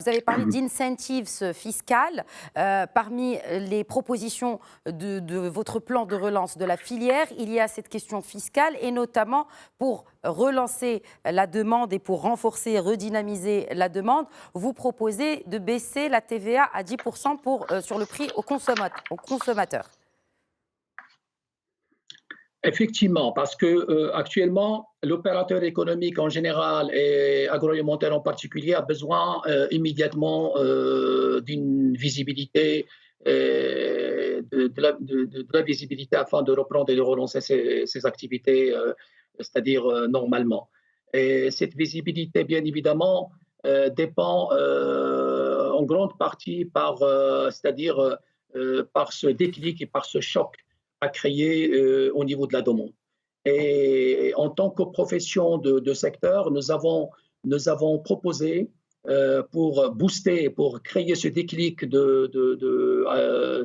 avez parlé d'incentives fiscales. Parmi les propositions de votre plan de relance de la filière, il y a cette question fiscale et notamment pour relancer la demande et pour renforcer et redynamiser la demande, vous proposez de baisser la TVA à 10% sur le prix aux consommateurs. Effectivement, parce que actuellement, l'opérateur économique en général et agroalimentaire en particulier a besoin immédiatement d'une visibilité, de la visibilité afin de reprendre et de relancer ses activités, c'est-à-dire normalement. Et cette visibilité, bien évidemment, dépend en grande partie c'est-à-dire par ce déclic et par ce choc à créer au niveau de la demande. Et en tant que profession de secteur, nous avons proposé pour booster, pour créer ce déclic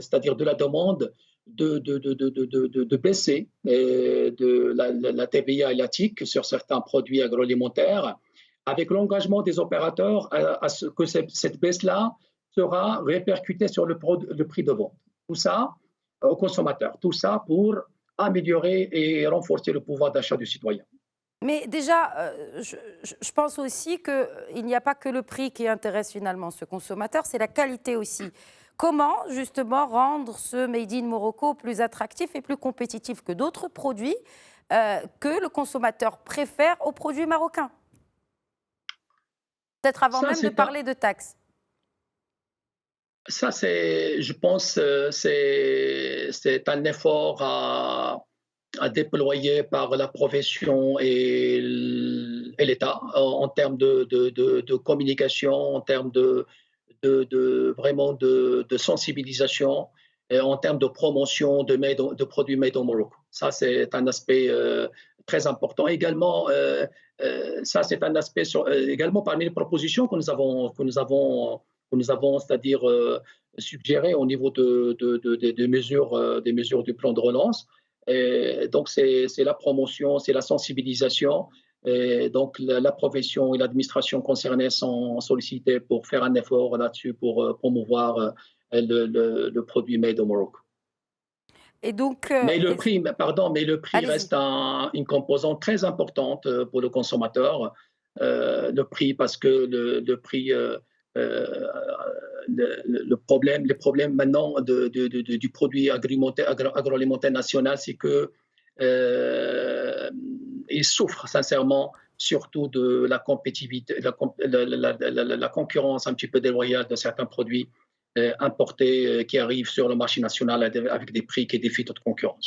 c'est-à-dire de la demande, de baisser la TVA et la TIC sur certains produits agroalimentaires, avec l'engagement des opérateurs à ce que cette baisse-là sera répercutée sur le prix de vente. Tout ça aux consommateurs. Tout ça pour améliorer et renforcer le pouvoir d'achat du citoyen. Mais déjà, je pense aussi qu'il n'y a pas que le prix qui intéresse finalement ce consommateur, c'est la qualité aussi. Comment justement rendre ce Made in Morocco plus attractif et plus compétitif que d'autres produits que le consommateur préfère aux produits marocains? Peut-être avant Ça, même de parler de taxes. Ça, je pense, c'est un effort à déployer par la profession et l'État en termes de communication, en termes vraiment de sensibilisation, et en termes de promotion de produits made in Morocco. Ça, c'est un aspect très important. Également, ça, c'est un aspect également parmi les propositions que nous avons, c'est-à-dire suggéré au niveau des mesures du plan de relance. Et donc, c'est la promotion, c'est la sensibilisation. Et donc, la profession et l'administration concernée sont sollicitées pour faire un effort là-dessus pour promouvoir le produit Made in Morocco. Et donc, Mais le prix allez-y. reste une composante très importante pour le consommateur. Le prix, parce que le prix, les problèmes maintenant du produit agroalimentaire national, c'est que il souffre sincèrement surtout de la compétitivité, la concurrence un petit peu déloyale de certains produits importés qui arrivent sur le marché national avec des prix qui défient toute concurrence.